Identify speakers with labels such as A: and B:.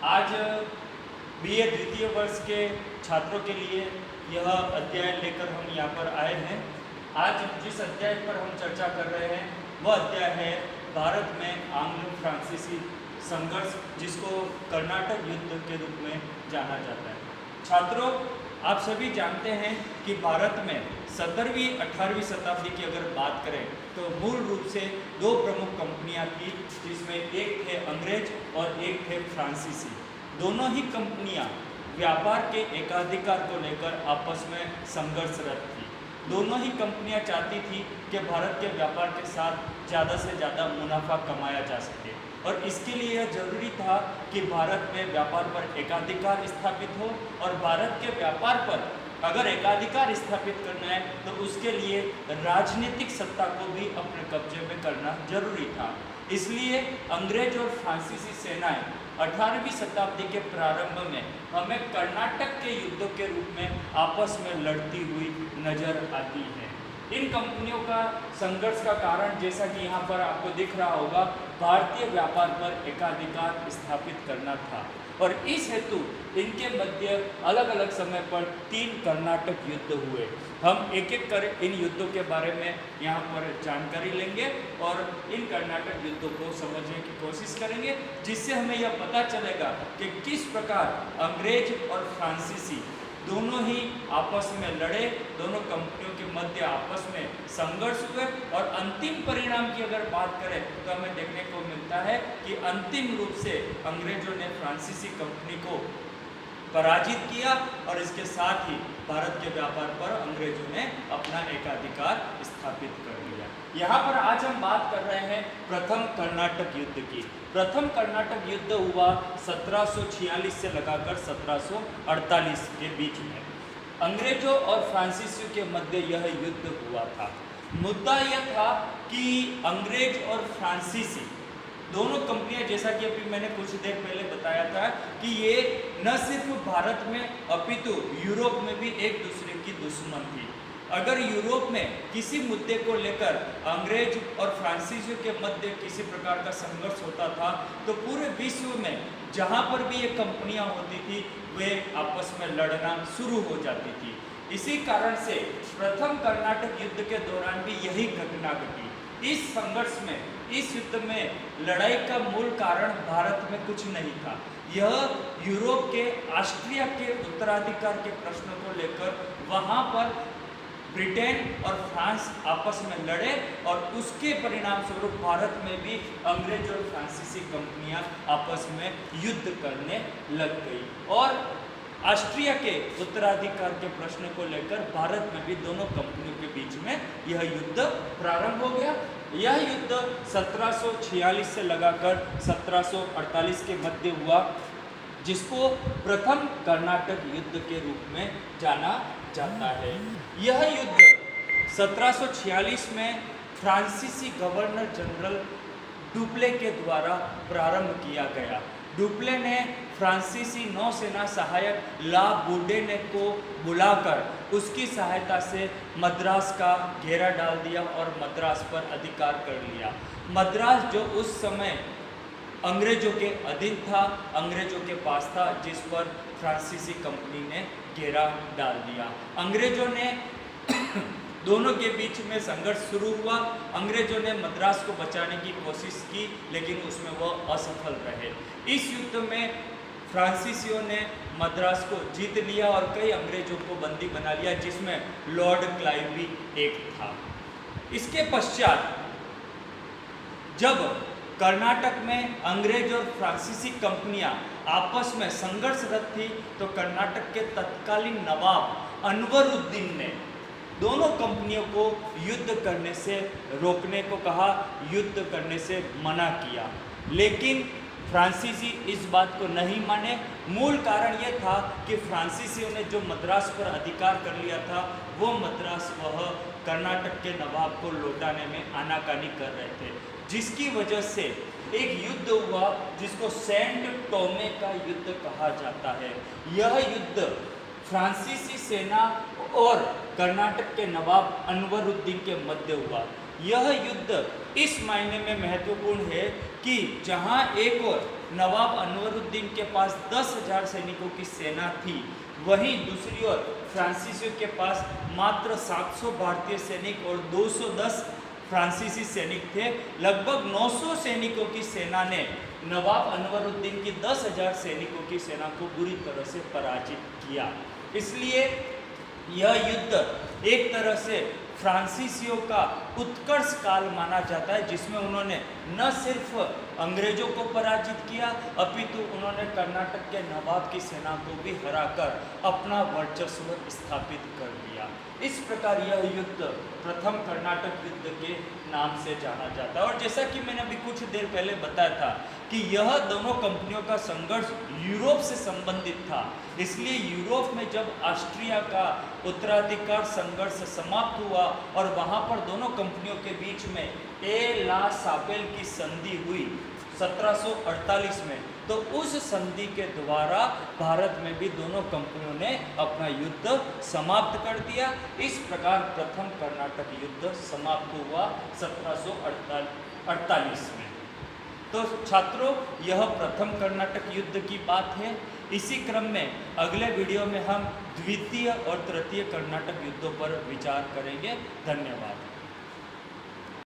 A: आज बीए द्वितीय वर्ष के छात्रों के लिए यह अध्याय लेकर हम यहाँ पर आए हैं। आज जिस अध्याय पर हम चर्चा कर रहे हैं वह अध्याय है भारत में आंग्लो फ्रांसीसी संघर्ष, जिसको कर्नाटक युद्ध के रूप में जाना जाता है। छात्रों, आप सभी जानते हैं कि भारत में 17वीं 18वीं शताब्दी की अगर बात करें तो मूल रूप से दो प्रमुख कंपनियां थी, जिसमें एक थे अंग्रेज और एक थे फ्रांसीसी। दोनों ही कंपनियां व्यापार के एकाधिकार को लेकर आपस में संघर्षरत थी। दोनों ही कंपनियां चाहती थी कि भारत के व्यापार के साथ ज़्यादा से ज़्यादा मुनाफा कमाया जा सके, और इसके लिए यह जरूरी था कि भारत में व्यापार पर एकाधिकार स्थापित हो, और भारत के व्यापार पर अगर एकाधिकार स्थापित करना है तो उसके लिए राजनीतिक सत्ता को भी अपने कब्जे में करना जरूरी था। इसलिए अंग्रेज और फ्रांसीसी सेनाएं 18वीं शताब्दी के प्रारंभ में हमें कर्नाटक के युद्धों के रूप में आपस में लड़ती हुई नजर आती है। इन कंपनियों का संघर्ष का कारण, जैसा कि यहाँ पर आपको दिख रहा होगा, भारतीय व्यापार पर एकाधिकार स्थापित करना था, और इस हेतु इनके मध्य अलग अलग समय पर 3 कर्नाटक युद्ध हुए। हम एक एक कर इन युद्धों के बारे में यहाँ पर जानकारी लेंगे और इन कर्नाटक युद्धों को समझने की कोशिश करेंगे, जिससे हमें यह पता चलेगा कि किस प्रकार अंग्रेज और फ्रांसीसी दोनों ही आपस में लड़े, दोनों कंपनियों के मध्य आपस में संघर्ष हुए, और अंतिम परिणाम की अगर बात करें तो हमें देखने को मिलता है कि अंतिम रूप से अंग्रेजों ने फ्रांसीसी कंपनी को पराजित किया, और इसके साथ ही भारत के व्यापार पर अंग्रेजों ने अपना एकाधिकार स्थापित कर लिया। यहाँ पर आज हम बात कर रहे हैं प्रथम कर्नाटक युद्ध की। प्रथम कर्नाटक युद्ध हुआ 1746 से लगाकर 1748 के बीच में। अंग्रेजों और फ्रांसीसियों के मध्य यह युद्ध हुआ था। मुद्दा यह था कि अंग्रेज और फ्रांसीसी दोनों कंपनियां, जैसा कि अभी मैंने कुछ देर पहले बताया था, कि ये न सिर्फ भारत में अपितु यूरोप में भी एक दूसरे की दुश्मन थी। अगर यूरोप में किसी मुद्दे को लेकर अंग्रेज और फ्रांसीसियों के मध्य किसी प्रकार का संघर्ष होता था तो पूरे विश्व में जहां पर भी ये कंपनियां होती थी वे आपस में लड़ना शुरू हो जाती थी। इसी कारण से प्रथम कर्नाटक युद्ध के दौरान भी यही घटना घटी। इस संघर्ष में, इस युद्ध में लड़ाई का मूल कारण भारत में कुछ नहीं था। यह यूरोप के ऑस्ट्रिया के उत्तराधिकार के प्रश्न को लेकर वहां पर ब्रिटेन और फ्रांस आपस में लड़े, और उसके परिणाम स्वरूप भारत में भी अंग्रेज और फ्रांसीसी कंपनियां आपस में युद्ध करने लग गई, और ऑस्ट्रिया के उत्तराधिकार के प्रश्न को लेकर भारत में भी दोनों कंपनियों के बीच में यह युद्ध प्रारंभ हो गया। यह युद्ध 1746 से लगाकर 1748 के मध्य हुआ, जिसको प्रथम कर्नाटक युद्ध के रूप में जाना जाता है। यह युद्ध 1746 में फ्रांसीसी गवर्नर जनरल डुप्ले के द्वारा प्रारंभ किया गया। डुप्ले ने फ्रांसीसी नौसेना सहायक ला बोर्डेने को बुलाकर उसकी सहायता से मद्रास का घेरा डाल दिया और मद्रास पर अधिकार कर लिया। मद्रास जो उस समय अंग्रेजों के अधीन था, अंग्रेजों के पास था, जिस पर फ्रांसीसी कंपनी ने घेरा डाल दिया। अंग्रेजों ने दोनों के बीच में संघर्ष शुरू हुआ। अंग्रेजों ने मद्रास को बचाने की कोशिश की, लेकिन उसमें वह असफल रहे। इस युद्ध में फ्रांसीसियों ने मद्रास को जीत लिया और कई अंग्रेजों को बंदी बना लिया, जिसमें लॉर्ड क्लाइव भी एक था। इसके पश्चात जब कर्नाटक में अंग्रेज और फ्रांसीसी कंपनियां आपस में संघर्षरत थी तो कर्नाटक के तत्कालीन नवाब अनवरुद्दीन ने दोनों कंपनियों को युद्ध करने से रोकने को कहा, युद्ध करने से मना किया, लेकिन फ्रांसीसी इस बात को नहीं माने। मूल कारण यह था कि फ्रांसीसियों ने जो मद्रास पर अधिकार कर लिया था वो मद्रास वह कर्नाटक के नवाब को लौटाने में आनाकानी कर रहे थे, जिसकी वजह से एक युद्ध हुआ जिसको सेंट टोमे का युद्ध कहा जाता है। यह युद्ध फ्रांसीसी सेना और कर्नाटक के नवाब अनवरुद्दीन के मध्य हुआ। यह युद्ध इस मायने में महत्वपूर्ण है कि जहां एक और नवाब अनवरुद्दीन के पास 10,000 सैनिकों की सेना थी, वहीं दूसरी ओर फ्रांसीसियों के पास मात्र 700 भारतीय सैनिक और 210 फ्रांसीसी सैनिक थे। लगभग 900 सैनिकों की सेना ने नवाब अनवरुद्दीन की 10,000 सैनिकों की सेना को बुरी तरह से पराजित किया। इसलिए यह युद्ध एक तरह से फ्रांसीसियों का उत्कर्ष काल माना जाता है, जिसमें उन्होंने न सिर्फ अंग्रेजों को पराजित किया, अपितु उन्होंने कर्नाटक के नवाब की सेना को भी हराकर अपना वर्चस्व स्थापित कर दिया। इस प्रकार यह युद्ध प्रथम कर्नाटक युद्ध के नाम से जाना जाता है। और जैसा कि मैंने अभी कुछ देर पहले बताया था कि यह दोनों कंपनियों का संघर्ष यूरोप से संबंधित था, इसलिए यूरोप में जब ऑस्ट्रिया का उत्तराधिकार संघर्ष समाप्त हुआ और वहाँ पर दोनों कंपनियों के बीच में ए ला सापेल की संधि हुई 1748 में, तो उस संधि के द्वारा भारत में भी दोनों कंपनियों ने अपना युद्ध समाप्त कर दिया। इस प्रकार प्रथम कर्नाटक युद्ध समाप्त हुआ 1748 में। तो छात्रों, यह प्रथम कर्नाटक युद्ध की बात है। इसी क्रम में अगले वीडियो में हम द्वितीय और तृतीय कर्नाटक युद्धों पर विचार करेंगे। धन्यवाद।